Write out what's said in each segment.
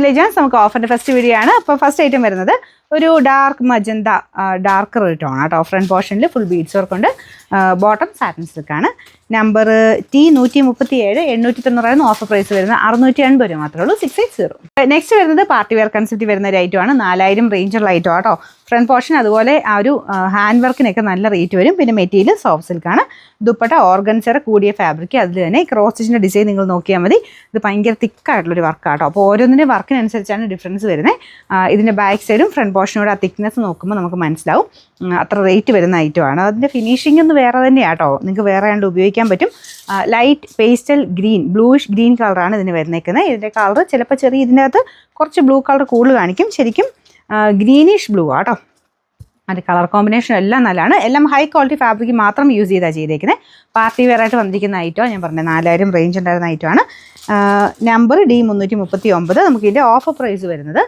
Legends നമുക്ക് ഓഫറിന്റെ first video ആണ്. അപ്പോൾ ഫസ്റ്റ് ഐറ്റം വരുന്നത് ഒരു ഡാർക്ക് മജന്ത ഡാർക്ക് ടോൺ ആട്ടോ. ഫ്രണ്ട് പോർഷനിൽ ഫുൾ ബീഡ്സ് വർക്ക് ഉണ്ട്. ബോട്ടം സാറ്റിൻ സിൽക്കാണ്. നമ്പർ T137 890 ഓഫർ പ്രൈസ് വരുന്നത് 680 രൂപ മാത്രമേ ഉള്ളൂ. 680. നെക്സ്റ്റ് വരുന്നത് പാർട്ടി വെയർ കൺസെപ്റ്റ് വരുന്ന ഒരു ഐറ്റം ആണ്. 4000 റേഞ്ചുള്ള ഐറ്റം ആട്ടോ. ഫ്രണ്ട് പോർഷൻ അതുപോലെ ആ ഒരു ഹാൻഡ് വർക്കിനൊക്കെ നല്ല റേറ്റ് വരും. പിന്നെ മെറ്റീരിയൽ സോഫ്റ്റ് സിൽക്കാണ്. ദുപ്പട്ട ഓർഗൻസറ കൂടിയ ഫാബ്രിക്. അതിൽ തന്നെ ക്രോസ് സ്റ്റിച്ചിൻ്റെ ഡിസൈൻ നിങ്ങൾ നോക്കിയാൽ മതി. ഇത് ഭയങ്കര തിക്കായിട്ടുള്ളൊരു വർക്കാട്ടോ. അപ്പോൾ ഓരോന്നിൻ്റെ വർക്കിനനുസരിച്ചാണ് ഡിഫറൻസ് വരുന്നത്. ഇതിൻ്റെ ബാക്ക് സൈഡും ഫ്രണ്ട് പോർഷനോട് ആ തിക്നെസ് നോക്കുമ്പോൾ നമുക്ക് മനസ്സിലാവും. അത്ര റേറ്റ് വരുന്ന ഐറ്റമാണ്. അതിൻ്റെ ഫിനിഷിംഗ് ഒന്ന് വേറെ തന്നെയാട്ടോ. നിങ്ങൾക്ക് വേറെ ആണ്ട് ഉപയോഗിക്കാൻ പറ്റും. Light pastel green, bluish green കളറാണ് ഇതിന് വരുന്നേക്കുന്നത്. ഇതിൻ്റെ കളർ ചിലപ്പോൾ ചെറിയ ഇതിൻ്റെ അകത്ത് കുറച്ച് ബ്ലൂ കളർ കൂടുതൽ കാണിക്കും. ശരിക്കും ഗ്രീനിഷ് ബ്ലൂ ആട്ടോ. അത് കളർ കോമ്പിനേഷൻ എല്ലാം നല്ലതാണ്. എല്ലാം ഹൈ ക്വാളിറ്റി ഫാബ്രിക് മാത്രം യൂസ് ചെയ്താണ് ചെയ്തേക്കുന്നത്. പാർട്ടി വെയർ ആയിട്ട് വന്നിരിക്കുന്ന ഐറ്റമാണ്. ഞാൻ പറഞ്ഞത് 4000 റേഞ്ച് ഉണ്ടായിരുന്ന ഐറ്റമാണ്. Number D339. നമുക്ക് ഇതിൻ്റെ ഓഫർ പ്രൈസ് വരുന്നത്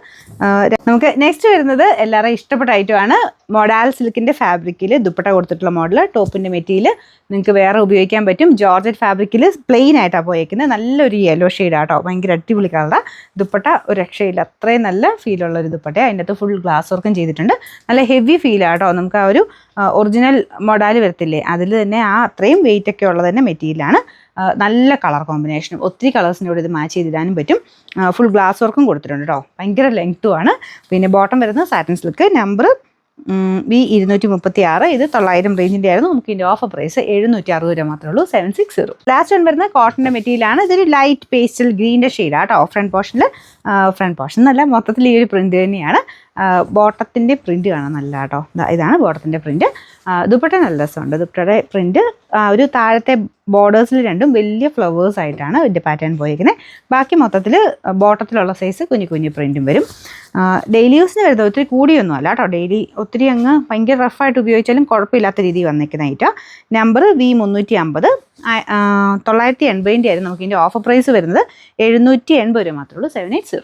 നമുക്ക് നെക്സ്റ്റ് വരുന്നത് എല്ലാവരും ഇഷ്ടപ്പെട്ട ഐറ്റമാണ്. മൊഡാൽ സിൽക്കിൻ്റെ ഫാബ്രിക്കിൽ ദുപ്പട്ട കൊടുത്തിട്ടുള്ള മോഡൽ. ടോപ്പിൻ്റെ മെറ്റീരിയൽ നിങ്ങൾക്ക് വേറെ ഉപയോഗിക്കാൻ പറ്റും. ജോർജറ്റ് ഫാബ്രിക്കിൽ പ്ലെയിൻ ആയിട്ടാണ് പോയേക്കുന്നത്. നല്ലൊരു യെല്ലോ ഷെയ്ഡാട്ടോ. ഭയങ്കര അടിപൊളി കളറാണ്. ദുപ്പട്ട ഒരു രക്ഷയില്ല. അത്രയും നല്ല ഫീലുള്ള ഒരു ദുപ്പട്ടയാണ്. അതിൻ്റെ അകത്ത് ഫുൾ ഗ്ലാസ് വർക്കും ചെയ്തിട്ടുണ്ട്. നല്ല ഹെവി ഫീലാട്ടോ. നമുക്ക് ആ ഒരു ഒറിജിനൽ മൊഡാൽ വരത്തില്ലേ, അതിൽ തന്നെ ആ അത്രയും വെയിറ്റ് ഒക്കെ ഉള്ളത് തന്നെ മെറ്റീരിയലാണ്. നല്ല കളർ കോമ്പിനേഷനും ഒത്തിരി കളേഴ്സിനോട് ഇത് മാച്ച് ചെയ്തിടാനും പറ്റും. ഫുൾ ഗ്ലാസ് വർക്കും കൊടുത്തിട്ടുണ്ട് കേട്ടോ. ഭയങ്കര ലെങ്ത്തുമാണ്. പിന്നെ ബോട്ടം വരുന്നത് സാറ്റിൻ സിൽക്ക്. Number B236. ഇത് 900 റേഞ്ചിൻ്റെ ആയിരുന്നു. നമുക്ക് ഇതിൻ്റെ ഓഫർ പ്രൈസ് 760 രൂപ മാത്രമേ ഉള്ളൂ. 760. ലാസ്റ്റ് വൺ വരുന്നത് കോട്ടൻ്റെ മെറ്റീരിയലാണ്. ഇതൊരു ലൈറ്റ് പേസ്റ്റൽ ഗ്രീൻ്റെ ഷെയ്ഡാട്ടോ. ഫ്രണ്ട് പോർഷൻ നല്ല മൊത്തത്തിൽ ഈ ഒരു പ്രിന്റ് തന്നെയാണ്. ബോട്ടത്തിൻ്റെ പ്രിന്റ് കാണാൻ നല്ല കേട്ടോ. ഇതാണ് ബോട്ടത്തിൻ്റെ പ്രിന്റ്. ദുപ്പട്ട നല്ല രസമുണ്ട്. ദുപ്പട്ടയുടെ പ്രിന്റ് ഒരു താഴത്തെ ബോർഡേഴ്സിൽ രണ്ടും വലിയ ഫ്ലവേഴ്സ് ആയിട്ടാണ് ഇതിൻ്റെ പാറ്റേൺ പോയിരിക്കുന്നത്. ബാക്കി മൊത്തത്തിൽ ബോട്ടത്തിലുള്ള സൈസ് കുഞ്ഞു പ്രിന്റും വരും. ഡെയിലി യൂസിന് വരുന്നത് ഒത്തിരി കൂടിയൊന്നും അല്ല കേട്ടോ. ഡെയിലി ഒത്തിരി അങ്ങ് ഭയങ്കര റഫായിട്ട് ഉപയോഗിച്ചാലും കുഴപ്പമില്ലാത്ത രീതിയിൽ വന്നിരിക്കുന്ന ഐറ്റം. Number V350. 980 ആയിരുന്നു. നമുക്ക് ഇതിൻ്റെ ഓഫർ പ്രൈസ് വരുന്നത് 780 രൂപ മാത്രമേ ഉള്ളൂ. 780.